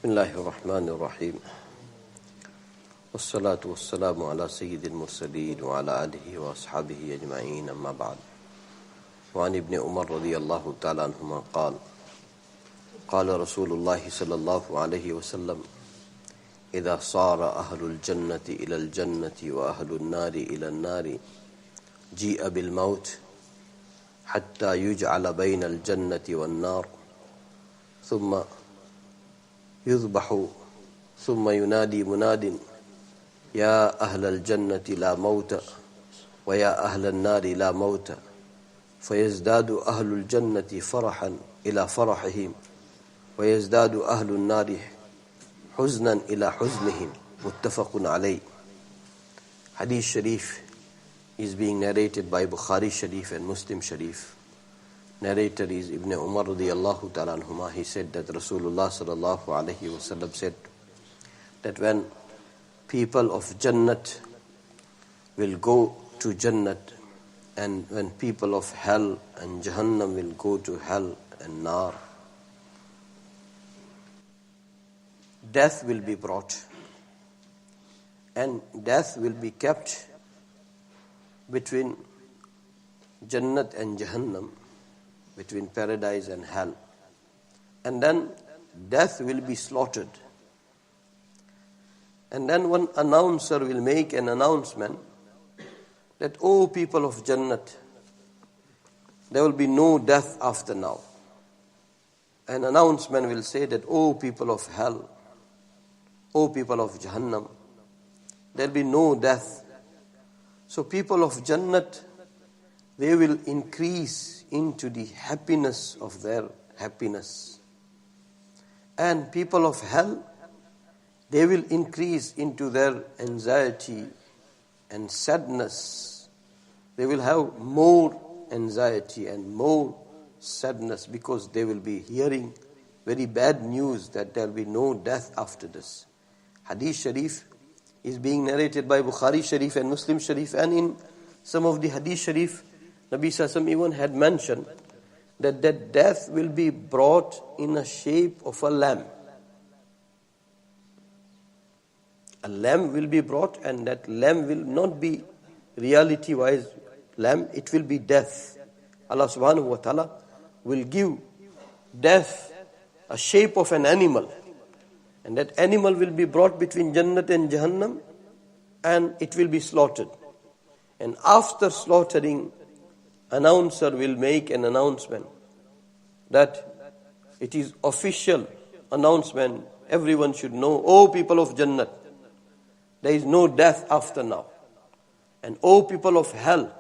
Bismillahir Rahmanir Rahim. Wassalatu wassalamu ala sayyidil mursaleen wa ala alihi wa ashabihi ajma'in, amma ba'd. Wa an ibn Umar radiyallahu ta'ala anhuma qala qala Rasulullah sallallahu alayhi wa sallam idha sara ahlul jannati ila al-jannati wa ahlul nari ila an-nari ji'a bil maut hatta yuj'ala bayna al-jannati wan-nar thumma يذبح ثم ينادي مناد يا أهل الجنة لا موت ويا أهل النار لا موت فيزداد أهل الجنة فرحا إلى فرحهم ويزداد أهل النار حزنا إلى حزنهم متفق عليه. Hadith Sharif is being narrated by Bukhari Sharif and Muslim Sharif. Narrator is Ibn Umar radiyallahu ta'ala anhuma. He said that Rasulullah sallallahu alayhi wa sallam said that when people of Jannat will go to Jannat, and when people of Hell and Jahannam will go to Hell and Nar, death will be brought, and death will be kept between Jannat and Jahannam, between paradise and hell. And then death will be slaughtered. And then one announcer will make an announcement that, "O people of Jannat, there will be no death after now." An announcement will say that, "O people of hell, O people of Jahannam, there will be no death." So people of Jannat, they will increase into the happiness of their happiness. And people of hell, they will increase into their anxiety and sadness. They will have more anxiety and more sadness because they will be hearing very bad news that there will be no death after this. Hadith Sharif is being narrated by Bukhari Sharif and Muslim Sharif, and in some of the Hadith Sharif, Nabi Sallallahu even had mentioned that death will be brought in a shape of a lamb. A lamb will be brought, and that lamb will not be reality-wise lamb, it will be death. Allah subhanahu wa ta'ala will give death a shape of an animal, and that animal will be brought between Jannat and Jahannam, and it will be slaughtered. And after slaughtering, announcer will make an announcement that it is official announcement, everyone should know, "O people of Jannat, there is no death after now. And O people of hell,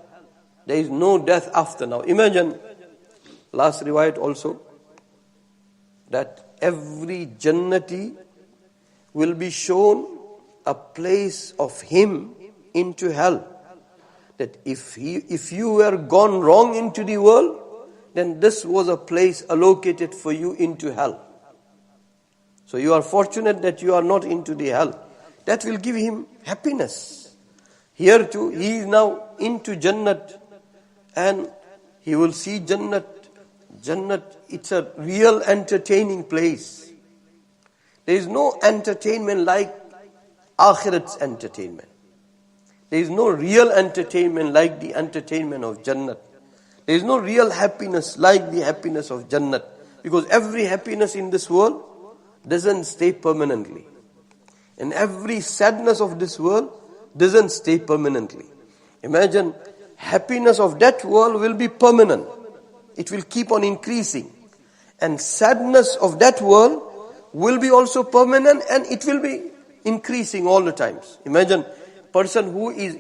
there is no death after now." Imagine, last riwayat also, that every Jannati will be shown a place of him into hell. That if you were gone wrong into the world, then this was a place allocated for you into hell. So you are fortunate that you are not into the hell. That will give him happiness. Here too, he is now into Jannat, and he will see Jannat. Jannat, it's a real entertaining place. There is no entertainment like Akhirat's entertainment. There is no real entertainment like the entertainment of Jannat. There is no real happiness like the happiness of Jannat. Because every happiness in this world doesn't stay permanently. And every sadness of this world doesn't stay permanently. Imagine, happiness of that world will be permanent. It will keep on increasing. And sadness of that world will be also permanent, and it will be increasing all the times. Imagine person who is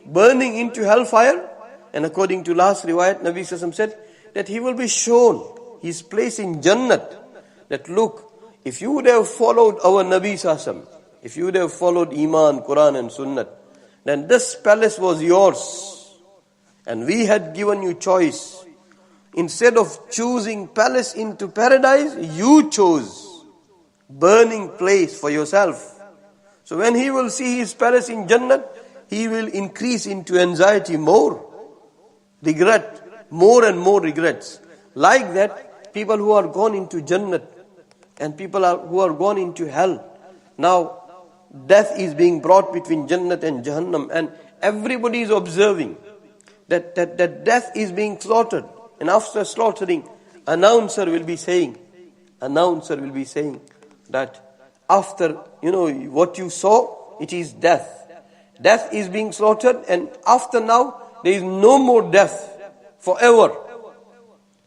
burning into hellfire, and according to last riwayat, Nabi Sallallahu said that he will be shown his place in Jannat. That look, if you would have followed our Nabi Sallallahu, if you would have followed Iman, Quran and Sunnah, then this palace was yours, and we had given you choice. Instead of choosing palace into paradise, you chose burning place for yourself. So when he will see his palace in Jannat, he will increase into anxiety more, regret, more and more regrets. Like that, people who are gone into Jannat, and people who are gone into hell. Now, death is being brought between Jannat and Jahannam, and everybody is observing that death is being slaughtered. And after slaughtering, announcer will be saying that after, what you saw, it is death. Death is being slaughtered, and after now, there is no more death forever.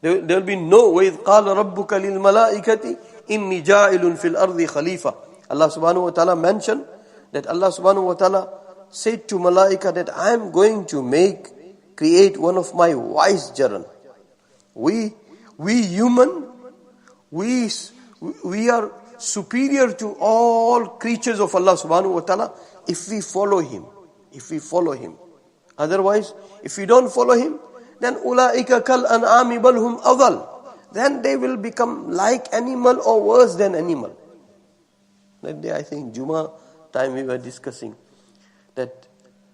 There will be no وَإِذْ قَالَ رَبُّكَ لِلْمَلَائِكَةِ إِنِّي جَاعِلٌ فِي الْأَرْضِ خَلِيفَةً. Allah subhanahu wa ta'ala mentioned that Allah subhanahu wa ta'ala said to Malaika that I am going to create one of my vicegerent. We human, we are superior to all creatures of Allah subhanahu wa ta'ala if we follow Him. Otherwise, if we don't follow Him, then أُولَٰئِكَ كَالْأَنْعَامِ بَلْ هُمْ أَضَلُّ. Then they will become like animal or worse than animal. That day, I think, Juma time we were discussing that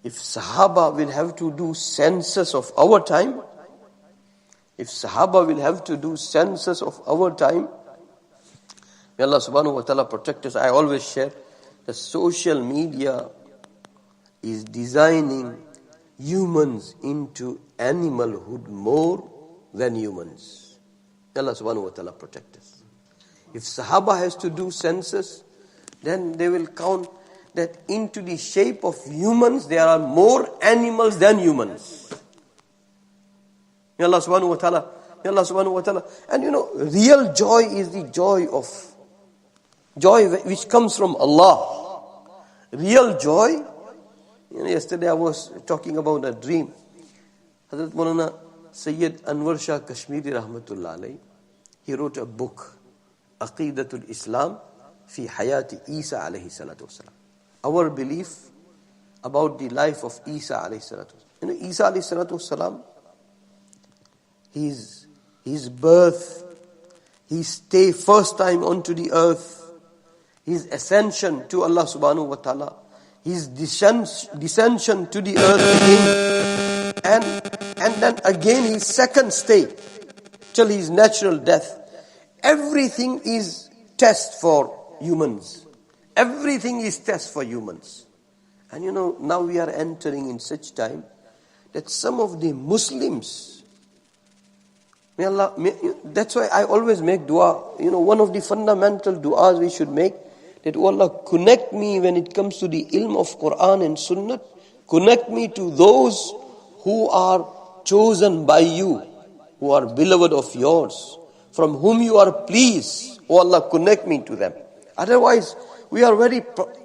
if Sahaba will have to do census of our time, may Allah subhanahu wa ta'ala protect us. I always share that social media is designing humans into animalhood more than humans. May Allah subhanahu wa ta'ala protect us. If Sahaba has to do census, then they will count that into the shape of humans, there are more animals than humans. May Allah subhanahu wa ta'ala. And real joy is the joy which comes from Allah. Real joy. Yesterday I was talking about a dream. Hazrat Maulana Sayyid Anwar Shah Kashmiri Rahmatullah Alayhi, he wrote a book, Aqidatul-Islam fi Hayati Isa alayhi salatu wasalam. Our belief about the life of Isa alayhi salatu wasalam. Isa alayhi salatu wasalam, his birth, his stay first time onto the earth, his ascension to Allah subhanahu wa ta'ala, his descension to the earth again, and then again his second stay till his natural death. Everything is test for humans. Everything is test for humans. And now we are entering in such time that some of the Muslims, that's why I always make dua. One of the fundamental duas we should make, that oh Allah, connect me when it comes to the ilm of Quran and Sunnah. Connect me to those who are chosen by you, who are beloved of yours, from whom you are pleased. Oh Allah, connect me to them. Otherwise, we are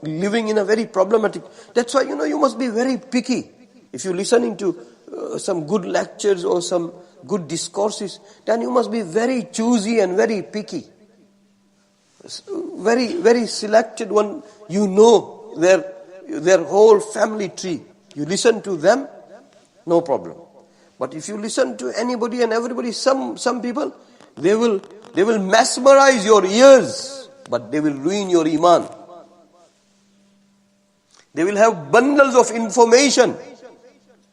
living in a very problematic. That's why, you must be very picky. If you're listening to some good lectures or some good discourses, then you must be very choosy and very picky. Very, very selected one. Their whole family tree. You listen to them, no problem. But if you listen to anybody and everybody, some people, they will mesmerize your ears, but they will ruin your iman. They will have bundles of information,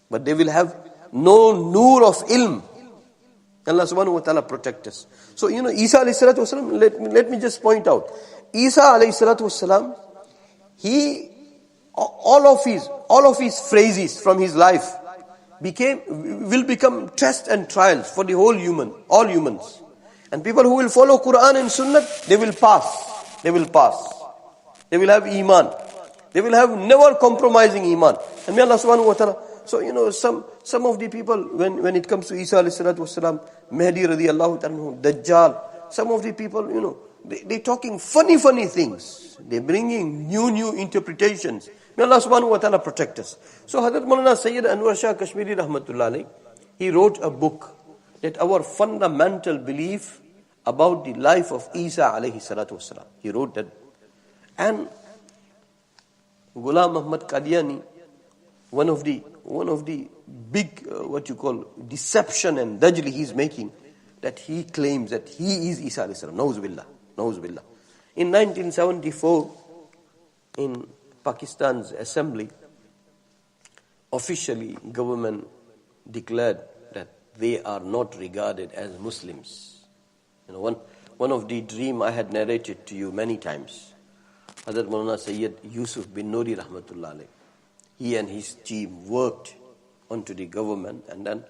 but they will have no nur of ilm. Allah subhanahu wa ta'ala protect us. So, Isa alayhi salatu wasalam, let me just point out. Isa alayhi salatu wasalam, all of his phrases from his life will become test and trials for the all humans. And people who will follow Quran and Sunnah, they will pass. They will have iman. They will have never compromising iman. And may Allah subhanahu wa ta'ala. So, some of the people, when it comes to Isa alayhi salatu wasalam, Mahdi radiallahu ta'ala, Dajjal, some of the people, they talking funny things. They're bringing new interpretations. May Allah subhanahu wa ta'ala protect us. So Hazrat Maulana Sayyid Anwar Shah Kashmiri Rahmatullah Alayhi, he wrote a book that our fundamental belief about the life of Isa alayhi salatu wasalam. He wrote that. And Ghulam Muhammad Qadiani, one of the big, deception and dajli he's making, that he claims that he is Isa alayhi salam. Nauzubillah. In 1974, in Pakistan's assembly, officially government declared that they are not regarded as Muslims. one of the dream I had narrated to you many times. Hazrat Maulana Sayyid Yusuf bin Nuri Rahmatullah alayh. He and his team worked onto the government, and then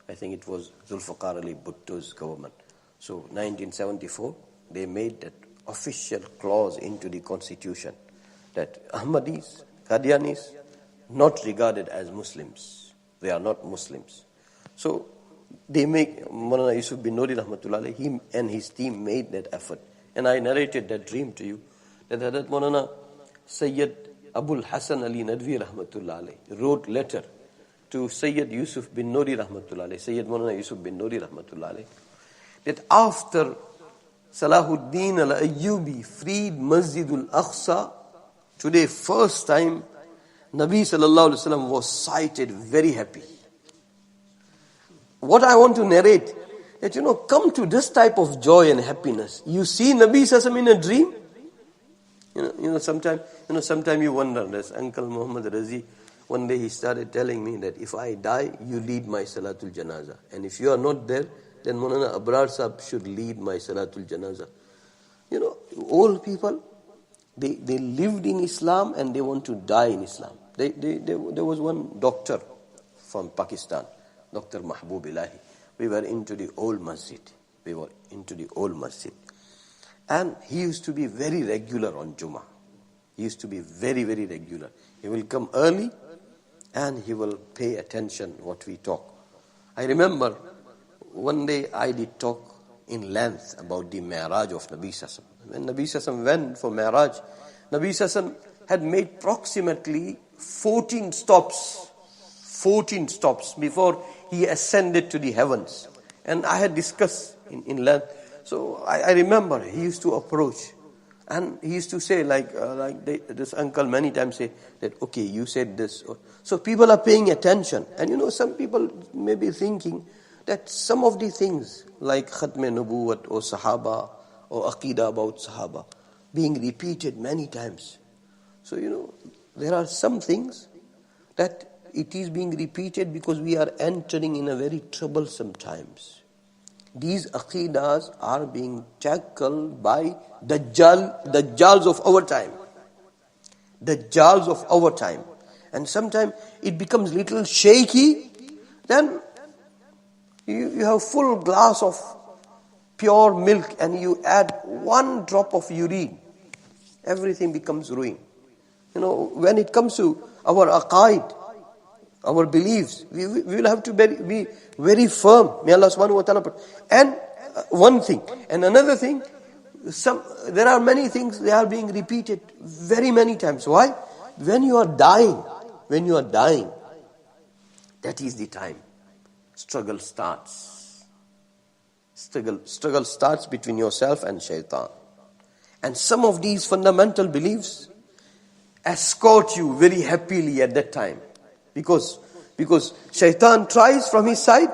I think it was Zulfikar Ali Bhutto's government. So 1974, they made that official clause into the constitution that Ahmadis, Qadianis, not regarded as Muslims. They are not Muslims. So they make, Maulana Yusuf bin Nuri Rahmatullah alayh, he and his team made that effort. And I narrated that dream to you, that Hazrat Maulana Sayyid Abul Hasan Ali Nadvi Rahmatullah alayh wrote letter to Sayyid Yusuf bin Nuri Rahmatullah alayh, Sayyid Maulana Yusuf bin Nuri Rahmatullah alayh, that after Salahuddin al-Ayyubi freed Masjidul Aqsa, today first time Nabi Sallallahu Alaihi Wasallam was sighted, very happy. What I want to narrate, that come to this type of joy and happiness. You see Nabi Sallallahu Alaihi Wasallam in a dream. Sometimes you wonder. There's Uncle Muhammad Razi. One day he started telling me that if I die, you lead my Salatul Janaza. And if you are not there, then Maulana Abrar Sahib should lead my Salatul Janaza. Old people, they lived in Islam and they want to die in Islam. There was one doctor from Pakistan, Dr. Mahbub Ilahi. We were into the old masjid. And he used to be very regular on Jummah. He used to be very, very regular. He will come early and he will pay attention what we talk. I remember one day I did talk in length about the Mi'raj of Nabi Sallallahu Alaihi Wasallam. When Nabi Sallallahu Alaihi Wasallam went for Mi'raj, Nabi Sallallahu Alaihi Wasallam had made approximately 14 stops before he ascended to the heavens. And I had discussed in length. So I remember he used to approach and he used to say this uncle many times say that, okay, you said this. So people are paying attention. And some people may be thinking that some of the things like Khatme Nubuwat or Sahaba or Aqidah about Sahaba being repeated many times. So there are some things that it is being repeated because we are entering in a very troublesome times. These Aqidahs are being tackled by Dajjals of our time. Dajjals of our time. And sometimes it becomes little shaky, then you have full glass of pure milk and you add one drop of urine. Everything becomes ruined. When it comes to our aqaid, our beliefs, we will have to be very firm. May Allah subhanahu wa ta'ala. And one thing. And another thing, there are many things, they are being repeated very many times. Why? When you are dying, that is the time struggle starts. Struggle starts between yourself and shaitan. And some of these fundamental beliefs escort you very happily at that time. Because shaitan tries from his side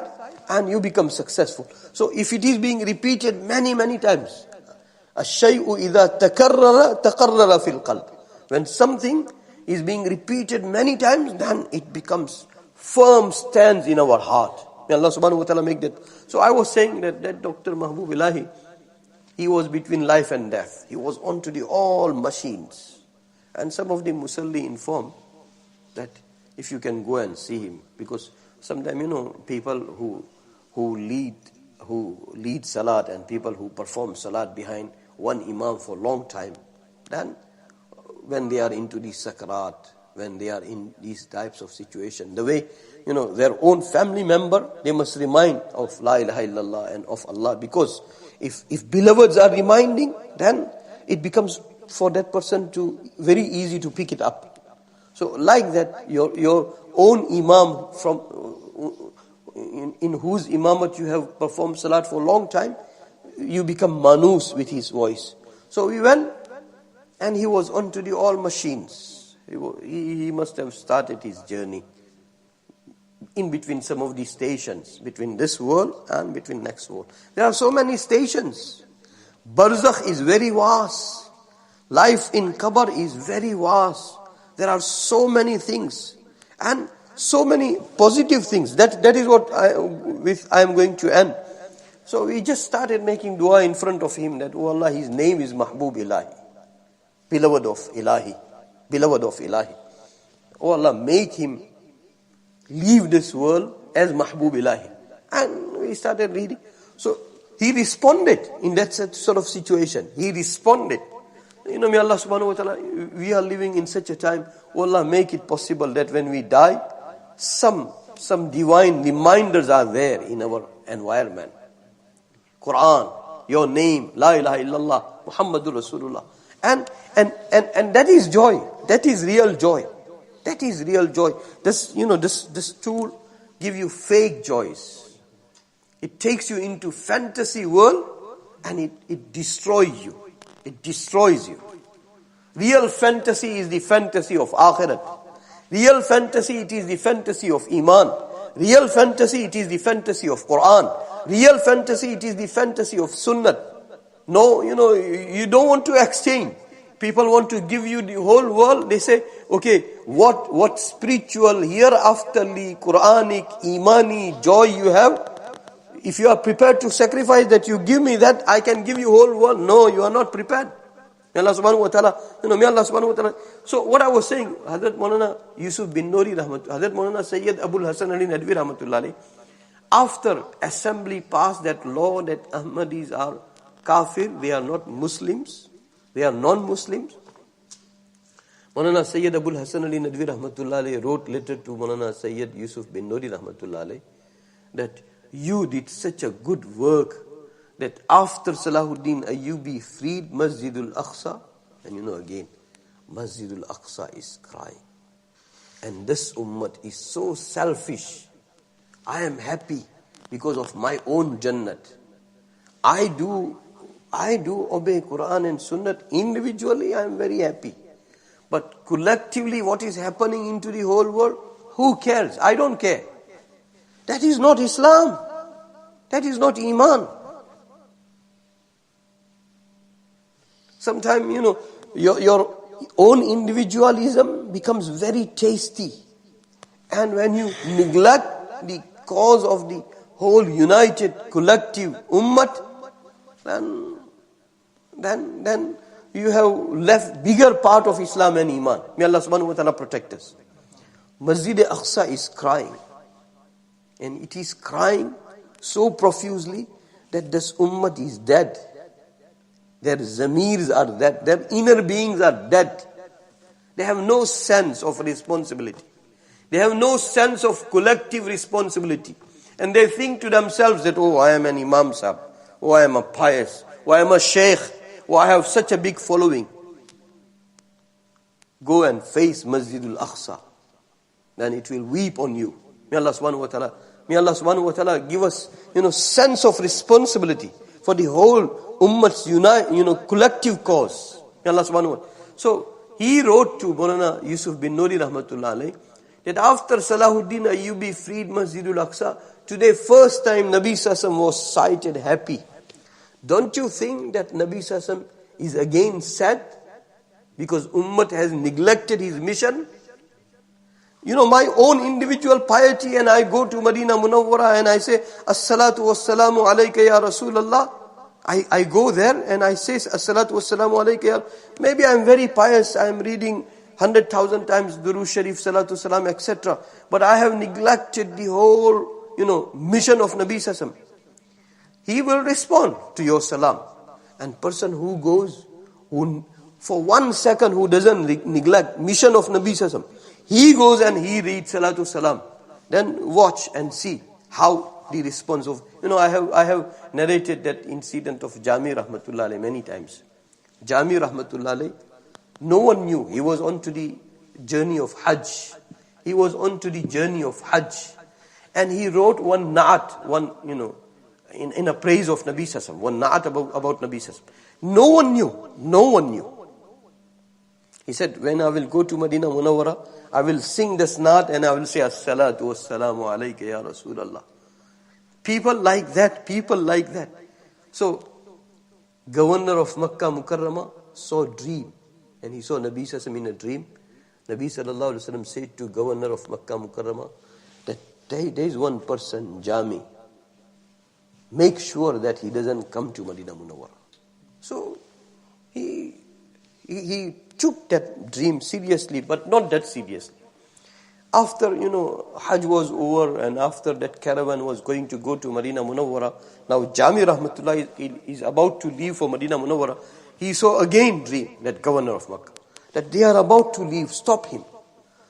and you become successful. So if it is being repeated many, many times, الشيء إذا تكرر في القلب. When something is being repeated many times, then it becomes firm stands in our heart. May Allah subhanahu wa ta'ala make that. So I was saying that Dr. Mahbub Ilahi, he was between life and death. He was onto the all machines. And some of the Musalli informed that if you can go and see him, because sometimes people who lead salat and people who perform salat behind one imam for a long time, then when they are into the sakarat, when they are in these types of situation, the way their own family member, they must remind of La ilaha illallah and of Allah, because if beloveds are reminding, then it becomes for that person to very easy to pick it up. So like that, your own imam from in whose imamat you have performed salat for a long time, you become manus with his voice. So we went and he was onto the all machines. He must have started his journey in between some of these stations, between this world and between next world. There are so many stations. Barzakh is very vast. Life in Qabr is very vast. There are so many things and so many positive things. That is what I am going to end. So we just started making dua in front of him that, oh Allah, his name is Mahbub Ilahi, beloved of Ilahi, beloved of Ilahi. Oh Allah, make him leave this world as Mahbub Ilahi. And we started reading. So he responded in that sort of situation. He responded. May Allah subhanahu wa ta'ala, we are living in such a time, oh Allah, make it possible that when we die, some divine reminders are there in our environment. Quran, your name, La ilaha illallah, Muhammadur Rasulullah. And that is joy. That is real joy. That is real joy. This tool give you fake joys. It takes you into fantasy world and it destroys you. It destroys you. Real fantasy is the fantasy of akhirat. Real fantasy, it is the fantasy of iman. Real fantasy, it is the fantasy of Quran. Real fantasy, it is the fantasy of sunnah. No, you don't want to exchange. People want to give you the whole world. They say, okay, what spiritual, hereafterly, Quranic, imani joy you have? If you are prepared to sacrifice that, you give me that, I can give you whole world. No, you are not prepared. May Allah subhanahu wa ta'ala, may Allah subhanahu wa ta'ala. So what I was saying, Hazrat Maulana Yusuf bin Nuri rahmatullah, Hazrat Maulana Sayyid Abul Hasan Ali Nadwi rahmatullah, after assembly passed that law that Ahmadis are kafir, they are not Muslims, they are non-Muslims. Maulana Sayyid Abul Hasan Ali Nadwi rahmatullah wrote letter to Maulana Sayyid Yusuf bin Nuri rahmatullah that you did such a good work that after Salahuddin Ayyubi freed Masjidul Aqsa, and again, Masjidul Aqsa is crying. And this ummah is so selfish. I am happy because of my own Jannat. I do obey Quran and Sunnah. Individually, I am very happy. But collectively, what is happening into the whole world, who cares? I don't care. That is not Islam. That is not Iman. Sometimes, your own individualism becomes very tasty. And when you neglect the cause of the whole united collective ummat, then you have left bigger part of Islam and Iman. May Allah subhanahu wa ta'ala protect us. Masjid Aqsa is crying. And it is crying so profusely that this ummah is dead. Their zamirs are dead. Their inner beings are dead. They have no sense of responsibility. They have no sense of collective responsibility. And they think to themselves that, oh, I am an Imam Sahib. Oh, I am a pious. Oh, I am a Sheikh. Oh, I have such a big following. Go and face Masjidul Aqsa. Then it will weep on you. May Allah subhanahu wa ta'ala give us, sense of responsibility for the whole ummah's collective cause. May Allah subhanahu wa ta'ala. So he wrote to Maulana Yusuf bin Nuri rahmatullah alayh that after Salahuddin Ayyubi freed Masjidul Aqsa, today first time Nabi Sassam was sighted happy. Don't you think that Nabi Sassam is again sad because Ummah has neglected his mission? My own individual piety, and I go to Madinah Munawwara and I say, As-salatu was-salamu alayka ya Rasulallah. I go there and I say, As-salatu was-salamu alayka ya. Maybe I'm very pious, I'm reading 100,000 times Durood Sharif, Salatu Salam, etc. But I have neglected the whole, mission of Nabi Sassam. He will respond to your salam. And person who goes, who for 1 second who doesn't neglect mission of Nabi Sassam, he goes and he reads Salatu Salam. Then watch and see how the response of, I have narrated that incident of Jami Rahmatullah Alayh many times. Jami Rahmatullah Alayh, no one knew. He was on to the journey of Hajj. He was on to the journey of Hajj. And he wrote one na'at, in a praise of Nabi Sassam, one na'at about Nabi Sassam. No one knew. He said, when I will go to Madinah Munawwara, I will sing this na'at and I will say, As-salatu was-salamu alayka ya Rasulallah. People like that. So, governor of Makkah Mukarramah saw a dream. And he saw Nabi Sassam in a dream. Nabi Sallallahu Alaihi Wasallam said to governor of Makkah Mukarramah that there is one person, Jami. make sure that he doesn't come to Madinah Munawwara. So he took that dream seriously, but not that seriously. After, Hajj was over and after that caravan was going to go to Madinah Munawwara, now Jami Rahmatullah is about to leave for Madinah Munawwara. He saw again dream, that governor of Makkah, that they are about to leave, stop him.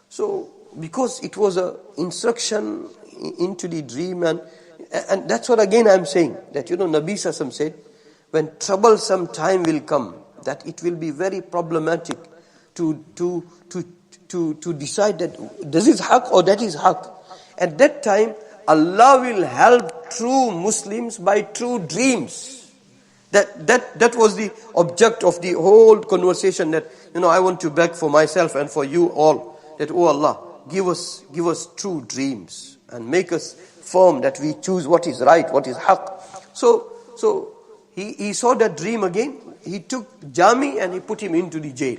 So, because it was a instruction into the dream, and that's what again I'm saying, that Nabi Sassam said, when troublesome time will come, that it will be very problematic to decide that this is haq or that is haq. At that time, Allah will help true Muslims by true dreams. That was the object of the whole conversation, that I want to beg for myself and for you all, that oh Allah, give us true dreams and make us firm that we choose what is right, what is haq. So he saw that dream again. He took Jami and he put him into the jail.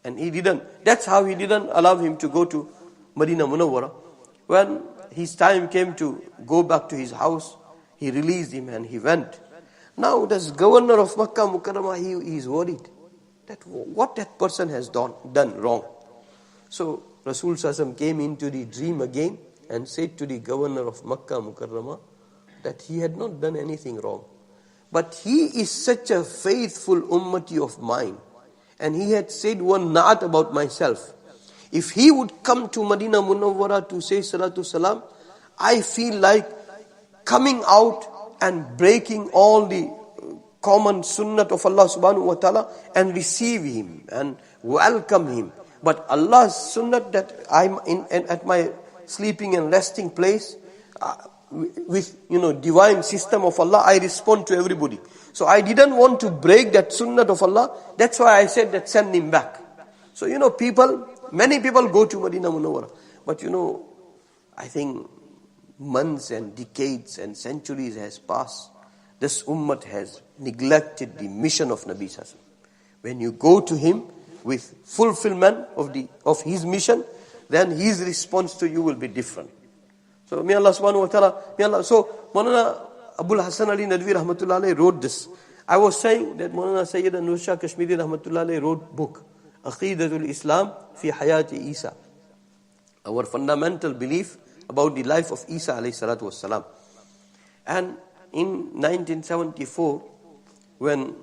And that's how he didn't allow him to go to Madinah Munawwara. When his time came to go back to his house, he released him and he went. Now this governor of Makkah Mukarramah, he is worried that what that person has done wrong. So Rasul Sallallahu came into the dream again and said to the governor of Makkah Mukarramah that he had not done anything wrong. But he is such a faithful ummati of mine. And he had said one na'at about myself. If he would come to Madinah Munawwara to say Salatu Salam, I feel like coming out and breaking all the common sunnat of Allah subhanahu wa ta'ala and receive him and welcome him. But Allah's sunnat that I'm at my sleeping and resting place, with divine system of Allah, I respond to everybody. So I didn't want to break that sunnah of Allah. That's why I said that send him back. So many people go to Madinah Munawwara, but I think months and decades and centuries has passed. This ummah has neglected the mission of Nabi Sallallahu. When you go to him with fulfillment of his mission, then his response to you will be different. So may Allah subhanahu wa ta'ala, so Maulana Abul Hasan Ali Nadwi Rahmatullah Alayhi wrote this. I was saying that Maulana Sayyid Nur Shah Kashmiri Rahmatullah Alayhi wrote book, Aqidatul Islam fi Hayati Isa. Our fundamental belief about the life of Isa alayhi salatu wassalam. And in 1974, when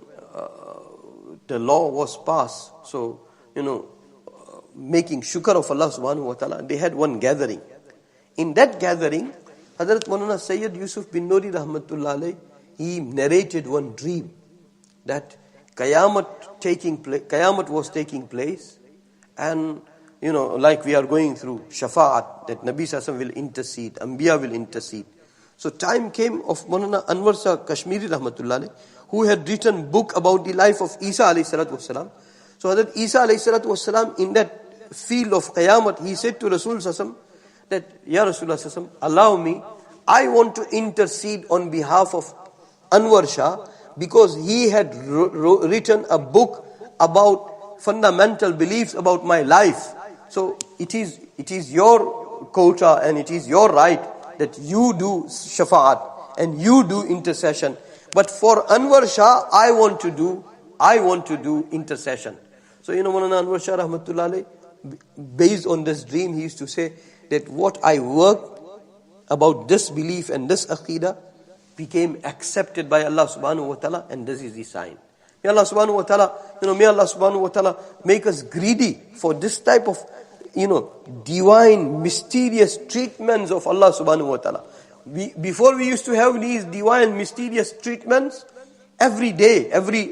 the law was passed, so, making shukr of Allah subhanahu wa ta'ala, they had one gathering. In that gathering, Hazrat Maulana Sayyid Yusuf bin Nuri Rahmatullah Alayhi, he narrated one dream that Qayamat was taking place, and like we are going through Shafa'at, that Nabi Sallallahu will intercede, Anbiya will intercede. So time came of Maulana Anwar Shah Kashmiri Rahmatullah Alayhi, who had written book about the life of Isa alayhi salatu wassalam. So Hazrat Isa alayhi salatu wassalam, in that field of Qayamat, he said to Rasul Sallallahu that, Ya Rasulullah Sallallahu, allow me, I want to intercede on behalf of Anwar Shah, because he had written a book about fundamental beliefs about my life. So it is your quota and it is your right that you do shafa'at and you do intercession. But for Anwar Shah, I want to do intercession. So Maulana Anwar Shah Rahmatullah Alayhi, based on this dream, he used to say that what I worked about this belief and this aqidah became accepted by Allah subhanahu wa ta'ala, and this is the sign. May Allah subhanahu wa ta'ala, make us greedy for this type of, divine, mysterious treatments of Allah subhanahu wa ta'ala. Before we used to have these divine, mysterious treatments every day, every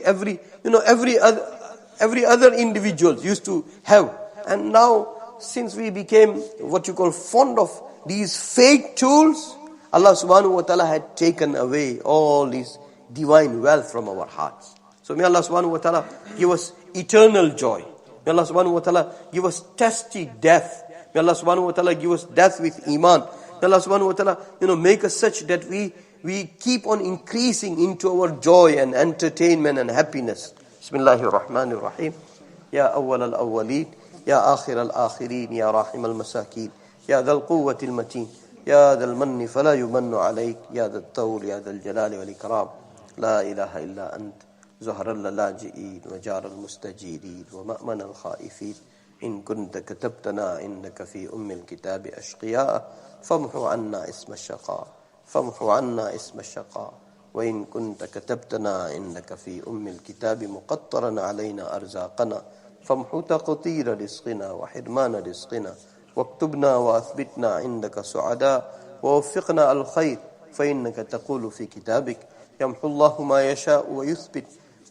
other individuals used to have. And now, since we became what you call fond of these fake tools, Allah subhanahu wa ta'ala had taken away all these divine wealth from our hearts. So may Allah subhanahu wa ta'ala give us eternal joy. May Allah subhanahu wa ta'ala give us tasty death. May Allah subhanahu wa ta'ala give us death with iman. May Allah subhanahu wa ta'ala, make us such that we keep on increasing into our joy and entertainment and happiness. Bismillahir Rahmanir Rahim. Ya awwal al-awwalin, ya akhir al-akhirin, ya rahim al-masakin, ya dhal quwwatil mateen. يا ذا المن فلا يمن عليك يا ذا الطول يا ذا الجلال والإكرام لا إله إلا أنت زهر اللاجئين وجار المستجيرين ومأمن الخائفين إن كنت كتبتنا عندك في أم الكتاب أشقياء فامحو عنا اسم الشقاء فامحو عنا اسم الشقاء وإن كنت كتبتنا عندك في أم الكتاب مقطرا علينا أرزاقنا فامحو تقطير رزقنا وحرمان رزقنا واكتبنا وأثبتنا عندك سعداء ووفقنا الخير فإنك تقول في كتابك يمحو الله ما يشاء ويثبت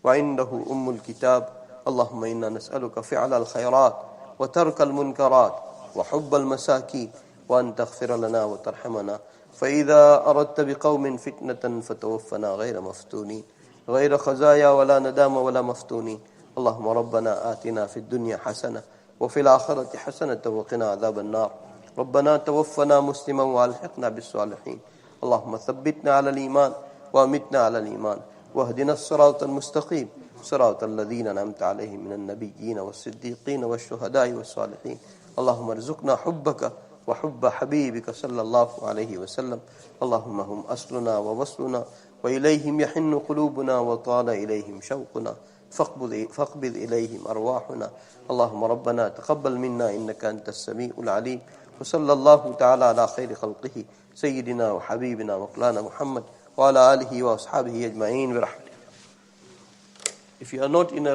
وعنده أم الكتاب اللهم إنا نسألك فعل الخيرات وترك المنكرات وحب المساكين وأن تغفر لنا وترحمنا فإذا أردت بقوم فتنة فتوفنا غير مفتونين غير خزايا ولا ندام ولا مفتونين اللهم ربنا آتنا في الدنيا حسنة وفي الآخرة حسنة وقنا عذاب النار ربنا توفنا مسلما وألحقنا بالصالحين اللهم ثبتنا على الإيمان وأمتنا على الإيمان واهدنا الصراط المستقيم صراط الذين أنعمت عليهم من النبيين والصديقين والشهداء والصالحين اللهم ارزقنا حبك وحب حبيبك صلى الله عليه وسلم اللهم هم أصلنا ووصلنا وإليهم يحن قلوبنا وطال إليهم شوقنا فاقبض إليهم أرواحنا اللهم ربنا تقبل منا إنك أنت السميع العليم وصلى الله تعالى على خير خلقه سيدنا وحبيبنا ومولانا محمد وعلى آله وأصحابه أجمعين برحمته. If you are not in a